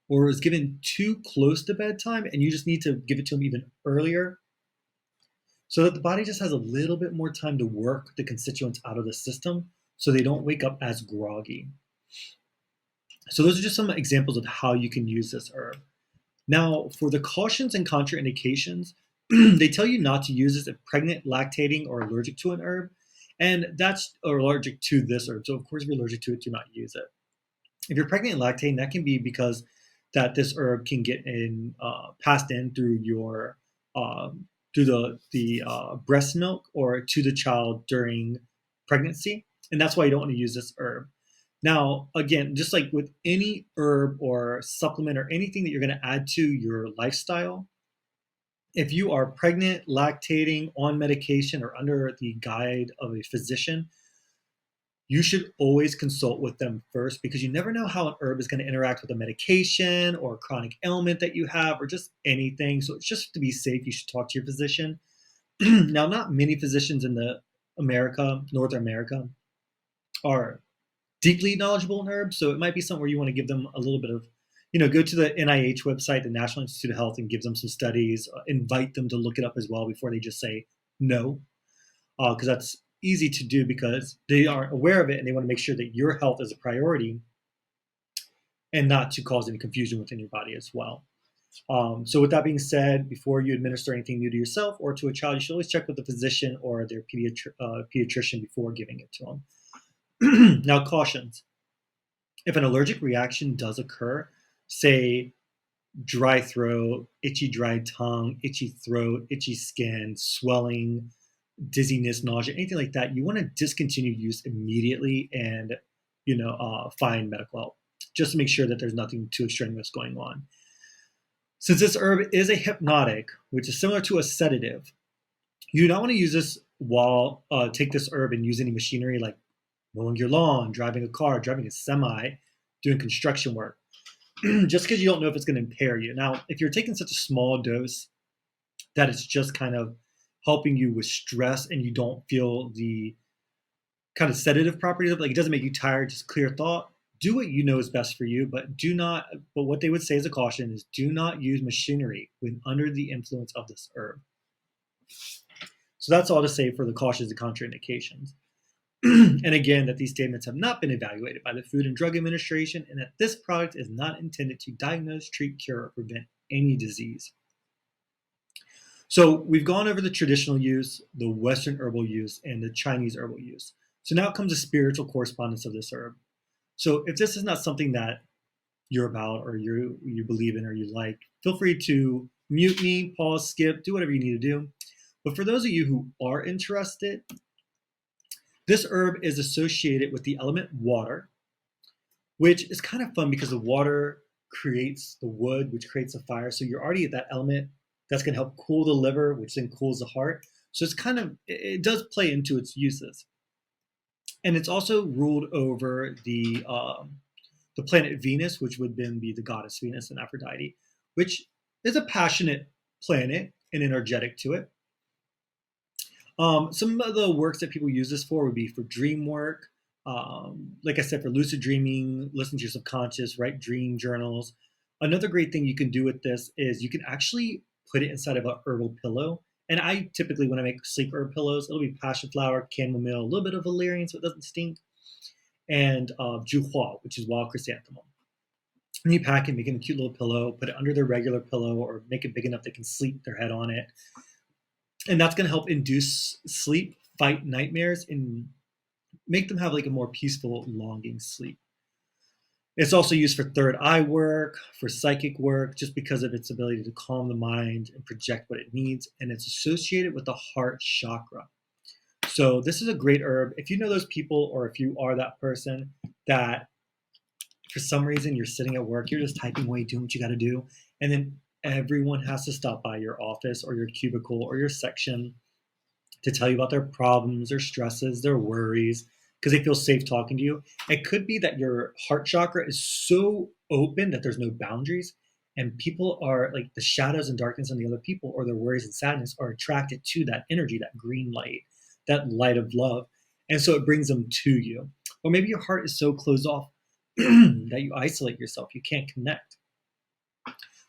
or is given too close to bedtime and you just need to give it to them even earlier so that the body just has a little bit more time to work the constituents out of the system so they don't wake up as groggy. So those are just some examples of how you can use this herb. Now, for the cautions and contraindications, they tell you not to use this if pregnant, lactating, or allergic to an herb, and that's or allergic to this herb. So, of course, if you're allergic to it, do not use it. If you're pregnant and lactating, that can be because that this herb can get in passed in through your through the breast milk or to the child during pregnancy, and that's why you don't want to use this herb. Now, again, just like with any herb or supplement or anything that you're going to add to your lifestyle, if you are pregnant, lactating, on medication, or under the guide of a physician, you should always consult with them first because you never know how an herb is going to interact with a medication or a chronic ailment that you have or just anything. So it's just to be safe, you should talk to your physician. Now, not many physicians in North America, are deeply knowledgeable in herbs. So it might be something where you want to give them a little bit of, go to the NIH website, the National Institute of Health, and give them some studies, invite them to look it up as well before they just say no, because that's easy to do because they aren't aware of it and they want to make sure that your health is a priority and not to cause any confusion within your body as well. So with that being said, before you administer anything new to yourself or to a child, you should always check with the physician or their pediatrician before giving it to them. Now, cautions. If an allergic reaction does occur, say dry throat, itchy dry tongue, itchy throat, itchy skin, swelling, dizziness, nausea, anything like that, you want to discontinue use immediately and find medical help just to make sure that there's nothing too extraneous going on. Since this herb is a hypnotic, which is similar to a sedative, you do not want to use this while take this herb and use any machinery like mowing your lawn, driving a car, driving a semi, doing construction work, just because you don't know if it's going to impair you. Now, if you're taking such a small dose that it's just kind of helping you with stress and you don't feel the kind of sedative properties of it, like it doesn't make you tired, just clear thought, do what you know is best for you, but what they would say as a caution is do not use machinery when under the influence of this herb. So that's all to say for the cautions and contraindications. And again, that these statements have not been evaluated by the Food and Drug Administration and that this product is not intended to diagnose, treat, cure, or prevent any disease. So we've gone over the traditional use, the Western herbal use, and the Chinese herbal use. So now comes the spiritual correspondence of this herb. So if this is not something that you're about or you believe in or you like, feel free to mute me, pause, skip, do whatever you need to do. But for those of you who are interested, this herb is associated with the element water, which is kind of fun because the water creates the wood, which creates the fire. So you're already at that element that's going to help cool the liver, which then cools the heart. So it does play into its uses. And it's also ruled over the planet Venus, which would then be the goddess Venus and Aphrodite, which is a passionate planet and energetic to it. Some of the works that people use this for would be for dream work. Like I said, for lucid dreaming, listen to your subconscious, write dream journals. Another great thing you can do with this is you can actually put it inside of a herbal pillow. And I typically, when I make sleep herb pillows, it'll be passion flower, chamomile, a little bit of valerian so it doesn't stink, and juhua, which is wild chrysanthemum. And you pack it, make it a cute little pillow, put it under their regular pillow or make it big enough they can sleep their head on it. And that's going to help induce sleep, fight nightmares, and make them have like a more peaceful, longing sleep. It's also used for third eye work, for psychic work, just because of its ability to calm the mind and project what it needs. And it's associated with the heart chakra. So this is a great herb. If you know those people or if you are that person that for some reason you're sitting at work, you're just typing away, doing what you got to do, and then everyone has to stop by your office or your cubicle or your section to tell you about their problems, their stresses, their worries, because they feel safe talking to you. It could be that your heart chakra is so open that there's no boundaries, and people are like the shadows and darkness on the other people or their worries and sadness are attracted to that energy, that green light, that light of love. And so it brings them to you. Or maybe your heart is so closed off that you isolate yourself, you can't connect.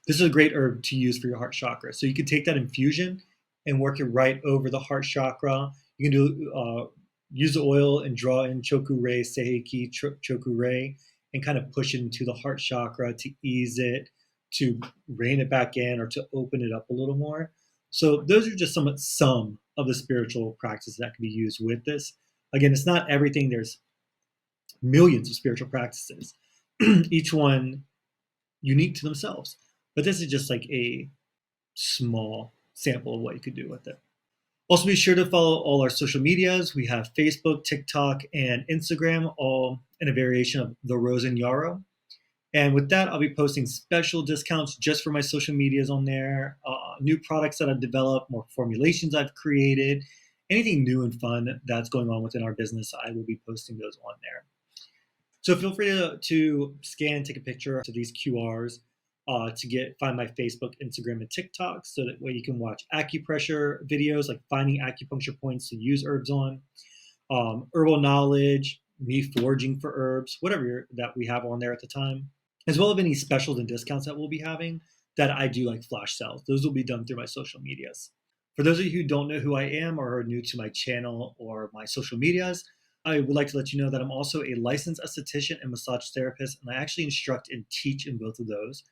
This is a great herb to use for your heart chakra. So you can take that infusion and work it right over the heart chakra. You can use the oil and draw in Choku-rei, Seiheki Choku-rei, and kind of push it into the heart chakra to ease it, to rein it back in, or to open it up a little more. So those are just some of the spiritual practices that can be used with this. Again, it's not everything. There's millions of spiritual practices, each one unique to themselves. But this is just like a small sample of what you could do with it. Also, be sure to follow all our social medias. We have Facebook, TikTok, and Instagram, all in a variation of The Rose and Yarrow. And with that, I'll be posting special discounts just for my social medias on there, new products that I've developed, more formulations I've created, anything new and fun that's going on within our business, I will be posting those on there. So feel free to scan, take a picture of these QRs to find my Facebook, Instagram, and TikTok, so that way you can watch acupressure videos, like finding acupuncture points to use herbs on, herbal knowledge, me foraging for herbs, whatever that we have on there at the time, as well as any specials and discounts that we'll be having that I do like flash sales. Those will be done through my social medias. For those of you who don't know who I am or are new to my channel or my social medias, I would like to let you know that I'm also a licensed esthetician and massage therapist, and I actually instruct and teach in both of those.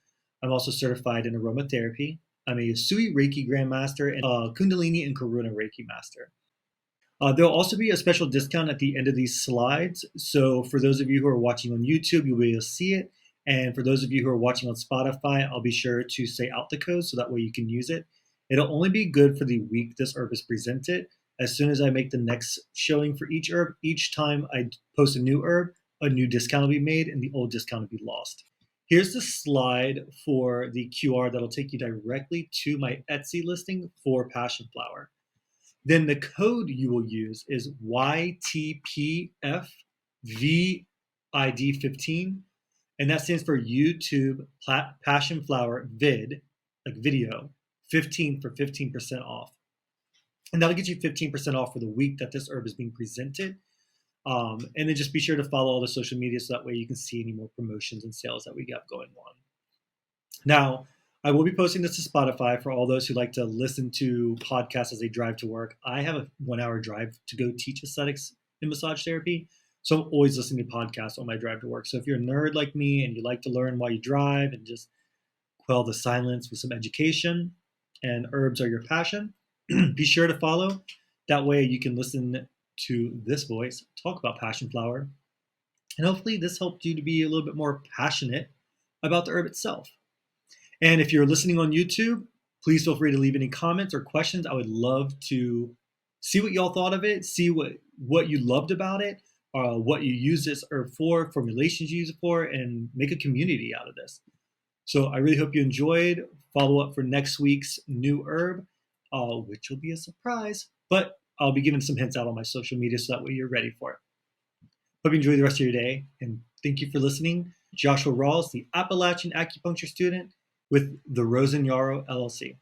I'm also certified in aromatherapy. I'm a Sui Reiki Grandmaster and a Kundalini and Karuna Reiki Master. There'll also be a special discount at the end of these slides. So for those of you who are watching on YouTube, you'll be able to see it. And for those of you who are watching on Spotify, I'll be sure to say out the code so that way you can use it. It'll only be good for the week this herb is presented. As soon as I make the next showing for each herb, each time I post a new herb, a new discount will be made and the old discount will be lost. Here's the slide for the QR that'll take you directly to my Etsy listing for Passion Flower. Then the code you will use is YTPFVID15, and that stands for YouTube Passion Flower Vid, like video, 15 for 15% off. And that'll get you 15% off for the week that this herb is being presented. And then just be sure to follow all the social media so that way you can see any more promotions and sales that we got going on. Now, I will be posting this to Spotify for all those who like to listen to podcasts as they drive to work. I have a 1-hour drive to go teach aesthetics in massage therapy. So I'm always listening to podcasts on my drive to work. So if you're a nerd like me and you like to learn while you drive and just quell the silence with some education and herbs are your passion, be sure to follow. That way you can listen to this voice talk about passion flower. And hopefully this helped you to be a little bit more passionate about the herb itself. And if you're listening on YouTube, please feel free to leave any comments or questions. I would love to see what y'all thought of it, see what you loved about it, what you use this herb for, formulations you use it for, and make a community out of this. So I really hope you enjoyed. Follow up for next week's new herb, which will be a surprise, but I'll be giving some hints out on my social media so that way you're ready for it. Hope you enjoy the rest of your day, and thank you for listening. Joshua Rawls, the Appalachian acupuncture student with the Rose and Yarrow LLC.